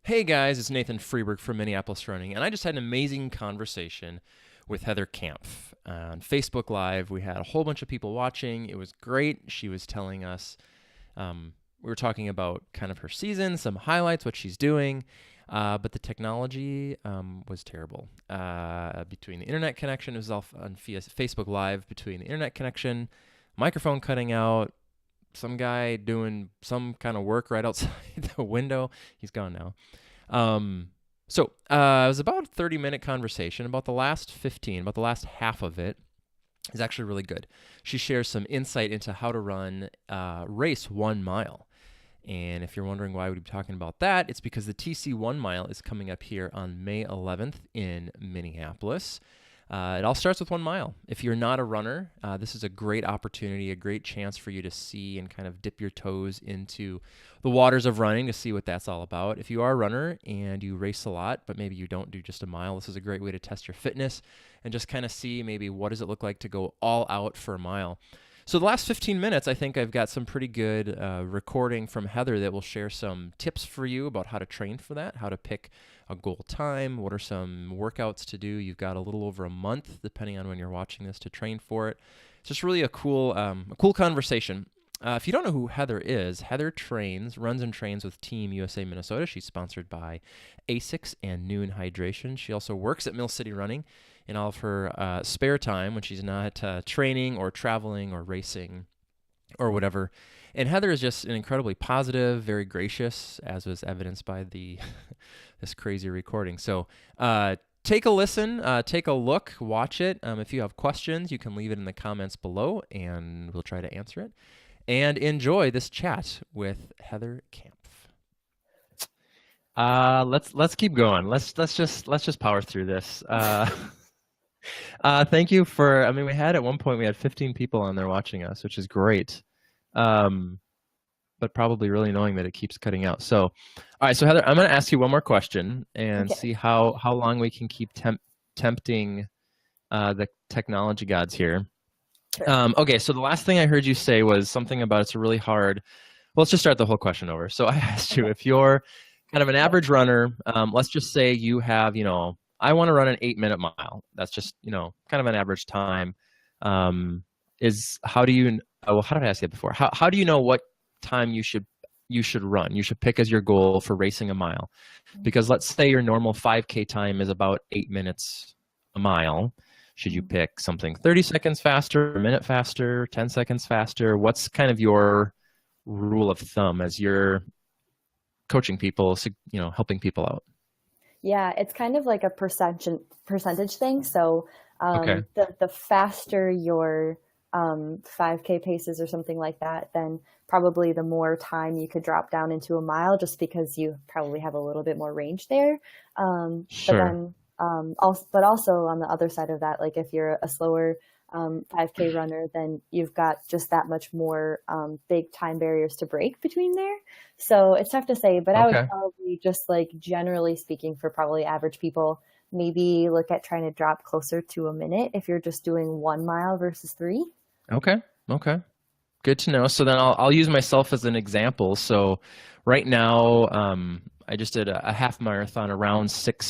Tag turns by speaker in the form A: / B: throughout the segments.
A: Hey guys, it's Nathan Freeberg from Minneapolis Running, and I just had an amazing conversation with Heather Kampf on Facebook Live. We had a whole bunch of people watching. It was great. She was telling us, we were talking about kind of her season, some highlights, what she's doing, but the technology was terrible. Between the internet connection, it was off on Facebook Live, between the internet connection, microphone cutting out, some guy doing some kind of work right outside the window. He's gone now. It was about a 30-minute conversation. About the last 15, about the last half of it is actually really good. She shares some insight into how to run race 1 mile. And if you're wondering why we'd be talking about that, it's because the TC 1 mile is coming up here on May 11th in Minneapolis. It all starts with 1 mile. If you're not a runner, this is a great opportunity, a great chance for you to see and kind of dip your toes into the waters of running to see what that's all about. If you are a runner and you race a lot, but maybe you don't do just a mile, this is a great way to test your fitness and just kind of see maybe what does it look like to go all out for a mile. So the last 15 minutes, I think I've got some pretty good recording from Heather that will share some tips for you about how to train for that, how to pick a goal time, what are some workouts to do. You've got a little over a month, depending on when you're watching this, to train for it. It's just really a cool conversation. If you don't know who Heather is, Heather runs and trains with Team USA Minnesota. She's sponsored by ASICS and Noon Hydration. She also works at Mill City Running in all of her spare time when she's not training or traveling or racing or whatever. And Heather is just an incredibly positive, very gracious, as was evidenced by this crazy recording. So take a listen, take a look, watch it. If you have questions, you can leave it in the comments below, and we'll try to answer it. And enjoy this chat with Heather Kampf. Let's keep going. Let's just power through this. Thank you for. I mean, at one point we had 15 people on there watching us, which is great. But probably really annoying that it keeps cutting out. So, all right. So Heather, I'm going to ask you one more question and see how long we can keep tempting the technology gods here. Sure. Okay. So the last thing I heard you say was something about it's really hard. Well, let's just start the whole question over. So I asked you if you're kind of an average runner. Let's just say you have, I want to run an 8-minute mile. That's just, kind of an average time. How did I ask that before? How do you know what time you should run? You should pick as your goal for racing a mile. Because let's say your normal 5K time is about 8 minutes a mile. Should you pick something 30 seconds faster, a minute faster, 10 seconds faster? What's kind of your rule of thumb as you're coaching people, helping people out?
B: Yeah, it's kind of like a percentage thing. So the faster your 5K paces or something like that, then probably the more time you could drop down into a mile, just because you probably have a little bit more range there.
A: Sure.
B: But also on the other side of that, like if you're a slower 5K runner, then you've got just that much more big time barriers to break between there. So it's tough to say, but I would probably just, like, generally speaking, for probably average people, maybe look at trying to drop closer to a minute if you're just doing 1 mile versus 3. Okay.
A: Good to know. So then I'll use myself as an example. So right now, I just did a half marathon around 7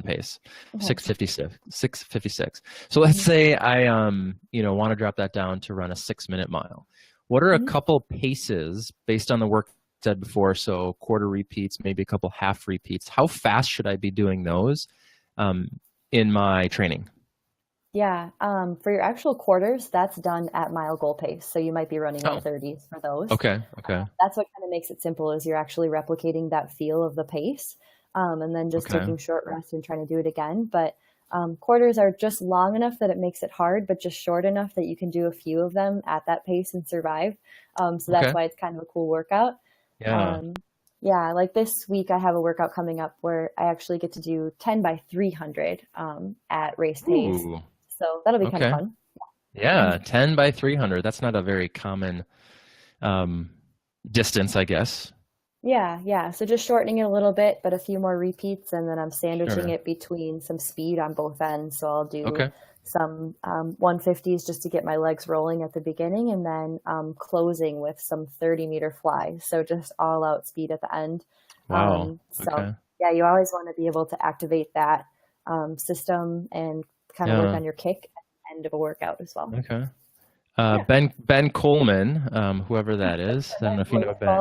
A: pace, 6:56. So let's say I, want to drop that down to run a 6-minute mile. What are a couple paces based on the work I said before? So quarter repeats, maybe a couple half repeats. How fast should I be doing those in my training?
B: Yeah. For your actual quarters, that's done at mile goal pace. So you might be running in 30s for those.
A: Okay.
B: That's what kind of makes it simple, is you're actually replicating that feel of the pace. And then just taking short rests and trying to do it again. But quarters are just long enough that it makes it hard, but just short enough that you can do a few of them at that pace and survive. So that's why it's kind of a cool workout. Yeah. Like this week I have a workout coming up where I actually get to do 10 by 300 at race pace. Ooh. So that'll be kind of fun.
A: Yeah. 10 by 300. That's not a very common distance, I guess.
B: Yeah. So just shortening it a little bit, but a few more repeats, and then I'm sandwiching it between some speed on both ends. So I'll do some 150s just to get my legs rolling at the beginning, and then closing with some 30-meter flies. So just all out speed at the end.
A: Wow.
B: So yeah, you always want to be able to activate that system and kind of work on your kick at the end of a workout as well.
A: Okay. Ben Coleman, whoever that is. I don't know if you know Ben.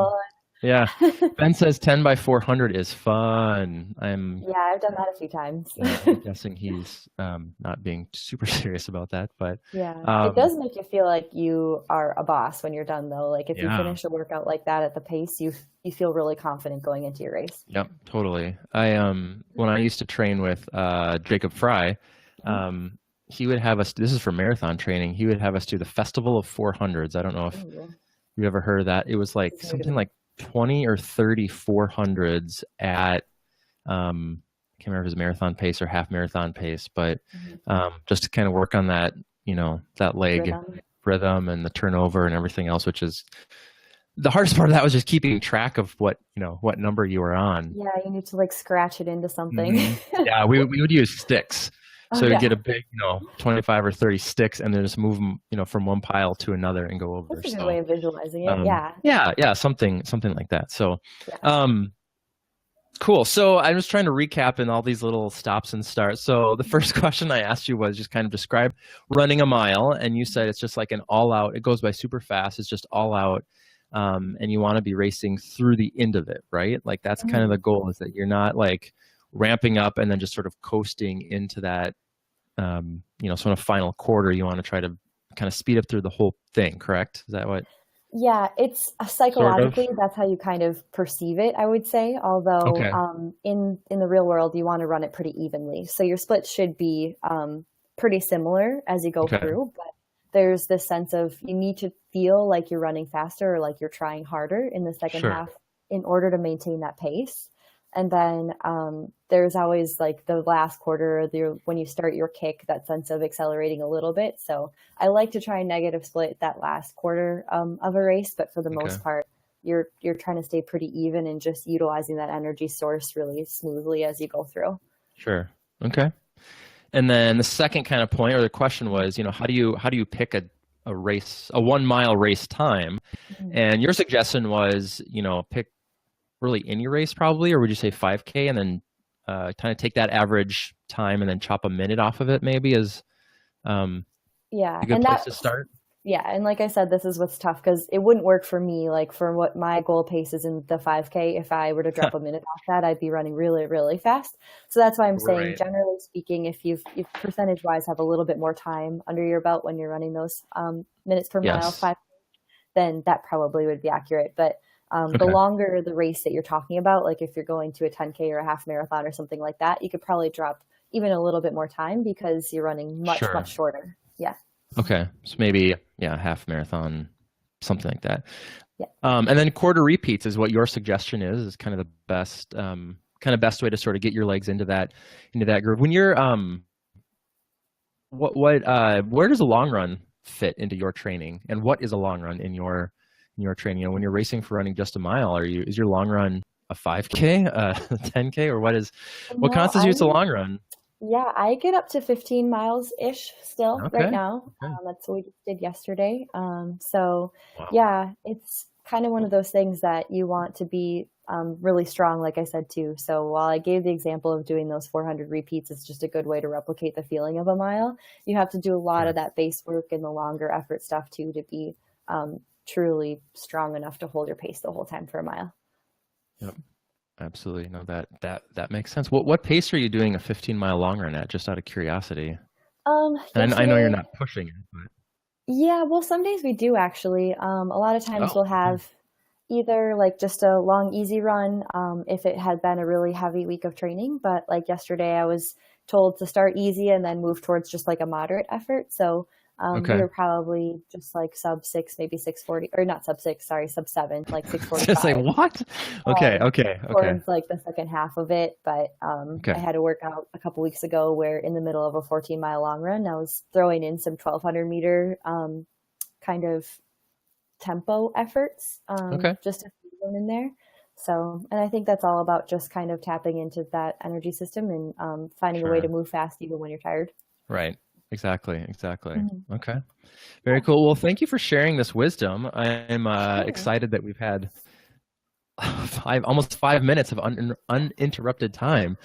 A: Yeah. Ben says 10 by 400 is fun.
B: Yeah, I've done that a few times.
A: I'm guessing he's not being super serious about that, but
B: yeah, it does make you feel like you are a boss when you're done, though. Like if you finish a workout like that at the pace, you feel really confident going into your race.
A: Yep, totally. When I used to train with Jacob Fry, he would have us, this is for marathon training, he would have us do the Festival of 400s. I don't know if you ever heard of that. It was like something like 20 or 30 400s at, I can't remember if it was marathon pace or half marathon pace, but just to kind of work on that, that leg rhythm and the turnover and everything else, which is the hardest part of that was just keeping track of what number you were on.
B: Yeah, you need to like scratch it into something.
A: Yeah, we would use sticks. So you get a big, 25 or 30 sticks and then just move them, from one pile to another and go over.
B: That's a good way of visualizing it.
A: Yeah, something like that. So, cool. So I'm just trying to recap in all these little stops and starts. So the first question I asked you was just kind of describe running a mile. And you said it's just like an all out, it goes by super fast. It's just all out. And you want to be racing through the end of it, right? Like that's kind of the goal, is that you're not like ramping up and then just sort of coasting into that, sort of final quarter. You want to try to kind of speed up through the whole thing, correct? Is that what?
B: Yeah, it's psychologically, that's how you kind of perceive it, I would say. Although in the real world, you want to run it pretty evenly. So your split should be pretty similar as you go through, but there's this sense of you need to feel like you're running faster or like you're trying harder in the second half in order to maintain that pace. And then there's always like the last quarter, when you start your kick, that sense of accelerating a little bit. So I like to try and negative split that last quarter of a race, but for the most part, you're trying to stay pretty even and just utilizing that energy source really smoothly as you go through.
A: Sure. Okay. And then the second kind of point or the question was, how do you pick a race, a 1 mile race time? And your suggestion was, pick really any race probably, or would you say 5K and then kind of take that average time and then chop a minute off of it maybe as a good place to start?
B: Yeah. And like I said, this is what's tough because it wouldn't work for me. Like for what my goal pace is in the 5K, if I were to drop a minute off that, I'd be running really, really fast. So that's why I'm saying, generally speaking, if you percentage wise have a little bit more time under your belt when you're running those minutes per mile, 5K, then that probably would be accurate. But the longer the race that you're talking about, like if you're going to a 10K or a half marathon or something like that, you could probably drop even a little bit more time because you're running much shorter. Yeah. Okay.
A: So maybe, half marathon, something like that. Yeah. And then quarter repeats is what your suggestion is kind of the best, best way to sort of get your legs into that groove. When you're, where does a long run fit into your training, and what is a long run in your training? When you're racing for running just a mile, is your long run a 5K, a 10K, or what constitutes a long run?
B: Yeah, I get up to 15 miles-ish still right now. That's what we did yesterday. Yeah, it's kind of one of those things that you want to be really strong, like I said, too. So while I gave the example of doing those 400 repeats, it's just a good way to replicate the feeling of a mile. You have to do a lot of that base work and the longer effort stuff, too, to be truly strong enough to hold your pace the whole time for a mile.
A: Yep. Absolutely. No, that makes sense. What pace are you doing a 15-mile long run at, just out of curiosity? And I know you're not pushing it, but
B: yeah, well, some days we do actually. A lot of times we'll have either like just a long, easy run if it had been a really heavy week of training. But like yesterday, I was told to start easy and then move towards just like a moderate effort. So we were probably just like sub 6, maybe 6:40, or not sub 6, sorry, sub 7, like 6:45.
A: Just like what? Okay.
B: Towards like the second half of it. But I had a workout a couple weeks ago where in the middle of a 14-mile long run, I was throwing in some 1,200-meter kind of tempo efforts, just to feed them in there. So, and I think that's all about just kind of tapping into that energy system and finding a way to move fast even when you're tired.
A: Right. Exactly. Exactly.
B: Mhm.
A: Okay.
B: Yeah,
A: Very cool. Well, thank you for sharing this wisdom. I'm
B: sure.
A: excited that we've had almost 5 minutes of uninterrupted time.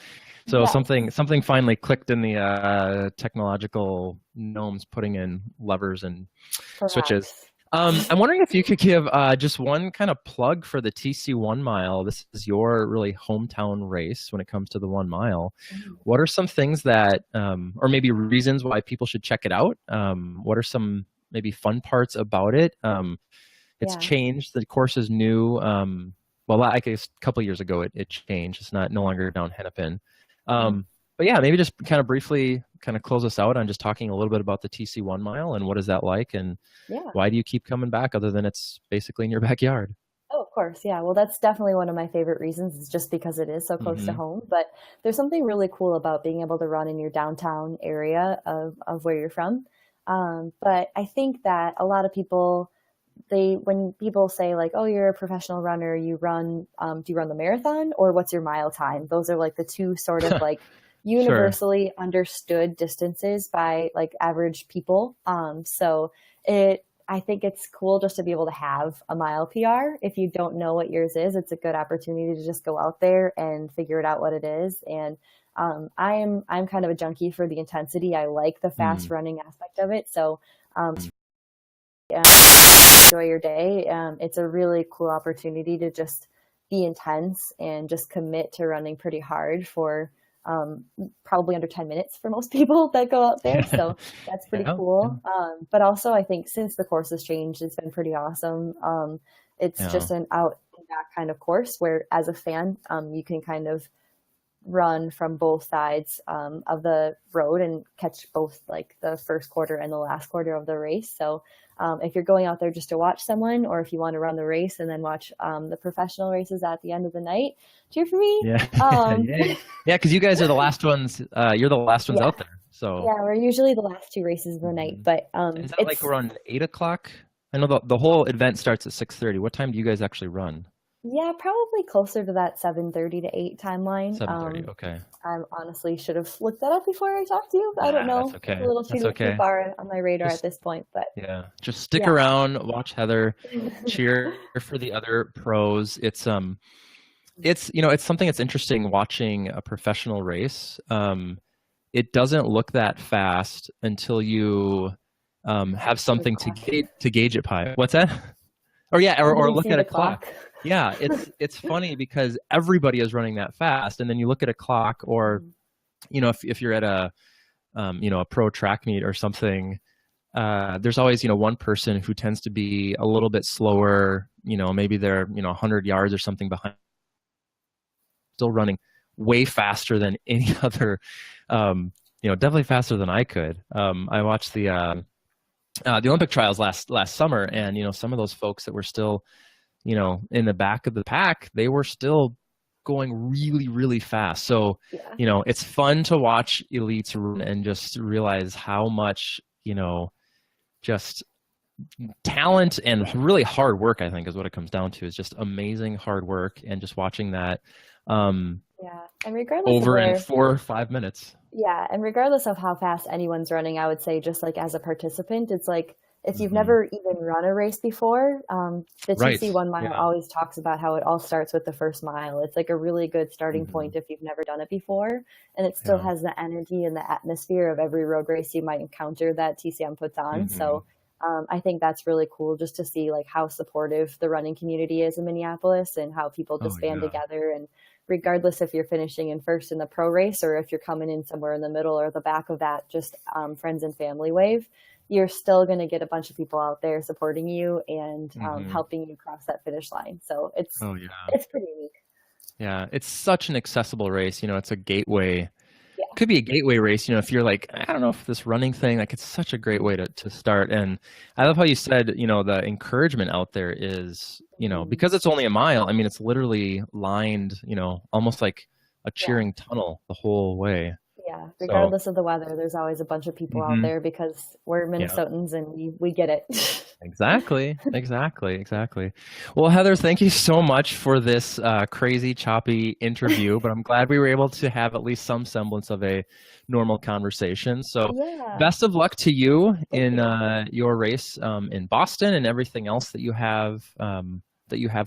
A: So
B: Yes,
A: something finally clicked in the technological gnomes putting in levers and switches.
B: perhaps.
A: I'm wondering if you could give just one kind of plug for the TC 1 mile. This is your really hometown race when it comes to the 1 mile.
B: Mhm.
A: What are some things that, or maybe reasons why people should check it out? What are some maybe fun parts about it? It's
B: Yeah.
A: changed. The course is new. Well, I guess a couple years ago it changed. It's not no longer down Hennepin.
B: Mhm.
A: But yeah, maybe just kind of briefly kind of close us out on just talking a little bit about the TC 1 mile and what is that like and
B: Yeah.
A: why do you keep coming back other than it's basically in your backyard?
B: Oh, of course. Yeah. Well, that's definitely one of my favorite reasons is just because it is so close to
A: Hmm.
B: home. But there's something really cool about being able to run in your downtown area of where you're from. But I think that a lot of people, when people say like, oh, you're a professional runner, do you run the marathon or what's your mile time? Those are like the two sort of like
A: Sure.
B: universally understood distances by like average people. I think it's cool just to be able to have a mile PR. If you don't know what yours is, it's a good opportunity to just go out there and figure it out what it is. And I'm kind of a junkie for the intensity. I like the fast
A: Mm.
B: running aspect of it. So enjoy your day. It's a really cool opportunity to just be intense and just commit to running pretty hard for um, probably under 10 minutes for most people that go out there. So that's pretty
A: Yeah.
B: cool. But also, I think since the course has changed, it's been pretty awesome. It's
A: Yeah.
B: just an out and back kind of course where, as a fan, you can kind of run from both sides of the road and catch both like the first quarter and the last quarter of the race. So if you're going out there just to watch someone, or if you want to run the race and then watch the professional races at the end of the night, cheer for me.
A: Yeah.
B: Um,
A: Yeah. Yeah. Because you guys are the last ones. You're the last ones
B: yeah,
A: out there. So
B: yeah, we're usually the last two races of the night,
A: mhm.
B: but
A: Is that like
B: it's
A: around 8 o'clock? I know the whole event starts at 6:30. What time do you guys actually run?
B: yeah, probably closer to that 7:30 to 8 timeline.
A: 7:30. Okay.
B: I honestly should have looked that up before I talked to you. I don't
A: Ah, that's
B: know. It's a
A: okay.
B: little
A: That's
B: too
A: okay.
B: far on my radar at
A: Just
B: this point, but
A: yeah, just stick
B: yeah.
A: around, watch Heather, cheer for the other pros. It's it's something that's interesting watching a professional race. It doesn't look that fast until you have
B: See the
A: something
B: clock.
A: to gauge it by. What's that? Or yeah,
B: Until
A: or
B: you
A: look
B: see
A: at a
B: the
A: clock.
B: clock.
A: Yeah, it's funny because everybody is running that fast, and then you look at a clock, or if you're at a a pro track meet or something, there's always one person who tends to be a little bit slower. Maybe they're 100 yards or something behind, still running way faster than any other. Definitely faster than I could. I watched the Olympic trials last summer, and some of those folks that were still in the back of the pack, they were still going really, really fast. So,
B: Yeah.
A: it's fun to watch elites run and just realize how much, just talent and really hard work, I think is what it comes down to, is just amazing hard work and just watching that
B: Yeah. And regardless of
A: over in
B: where
A: 4 or 5 minutes.
B: Yeah, and regardless of how fast anyone's running, I would say just like as a participant, it's like if you've
A: Hmm.
B: never even run a race before, the
A: Right.
B: TC 1 mile
A: Yeah.
B: always talks about how it all starts with the first mile. It's like a really good starting
A: Hmm.
B: point if you've never done it before, and it still
A: Yeah.
B: has the energy and the atmosphere of every road race you might encounter that TCM puts on.
A: Hmm.
B: So I think that's really cool just to see like how supportive the running community is in Minneapolis and how people
A: Oh
B: just band
A: yeah.
B: together and regardless if you're finishing in first in the pro race or if you're coming in somewhere in the middle or the back of that, just friends and family wave, you're still going to get a bunch of people out there supporting you and
A: Hmm.
B: helping you cross that finish line. So
A: Oh yeah.
B: it's pretty unique.
A: Yeah. It's such an accessible race. It's a gateway.
B: Yeah.
A: Could be a gateway race, if you're like, I don't know if this running thing, like it's such a great way to start. And I love how you said, the encouragement out there is,
B: Mhm.
A: because it's only a mile, I mean, it's literally lined, almost like a
B: Yeah.
A: cheering tunnel the whole way.
B: Yeah,
A: So,
B: regardless of the weather, there's always a bunch of people out there because we're
A: yeah.
B: Minnesotans and we get it.
A: Exactly, exactly, exactly. Well, Heather, thank you so much for this crazy, choppy interview, but I'm glad we were able to have at least some semblance of a normal conversation. So,
B: Yeah,
A: best of luck to you
B: thank
A: in
B: you.
A: your race in Boston and everything else that you have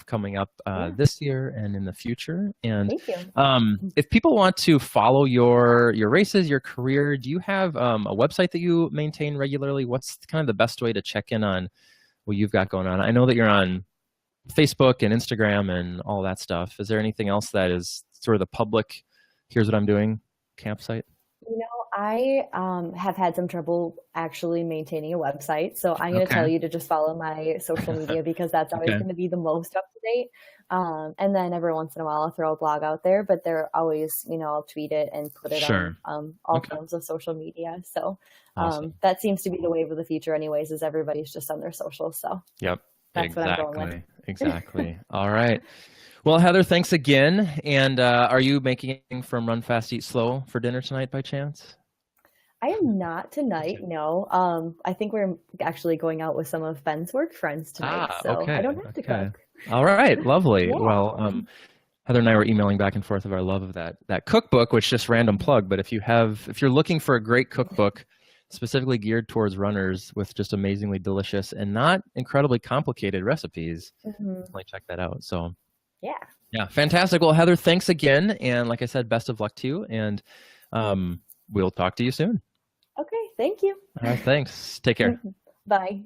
A: coming up
B: Yeah,
A: this year and in the future. And
B: thank you.
A: if people want to follow your races, your career, do you have a website that you maintain regularly? What's kind of the best way to check in on what you've got going on? I know that you're on Facebook and Instagram and all that stuff. Is there anything else that is sort of the public, here's what I'm doing campsite?
B: You know, I have had some trouble actually maintaining a website. So I'm going to tell
A: Okay.
B: you to just follow my social media because that's always
A: Okay.
B: going to be the most up to date. And then every once in a while, I'll throw a blog out there, but they're always, I'll tweet it and put it on
A: Sure.
B: all
A: Okay.
B: forms of social media. So
A: Awesome.
B: that seems to be the wave of the future, anyways, is everybody's just on their socials. So
A: Yep.
B: that's what I'm going with.
A: Exactly. Exactly. All right. Well, Heather, thanks again. And are you making anything from Run Fast, Eat Slow for dinner tonight by chance?
B: I am not tonight,
A: Okay.
B: no. I think we're actually going out with some of Ben's work friends tonight, so I
A: Okay.
B: don't have to
A: Okay.
B: cook.
A: All right. Lovely.
B: Yeah.
A: Well, Heather and I were emailing back and forth of our love of that cookbook, which just random plug. But if you're looking for a great cookbook specifically geared towards runners with just amazingly delicious and not incredibly complicated recipes,
B: Hmm.
A: definitely check that out. So
B: Yeah.
A: yeah, fantastic. Well, Heather, thanks again, and like I said, best of luck to you, and we'll talk to you soon.
B: Okay, thank you.
A: All right, thanks. Take care.
B: Bye.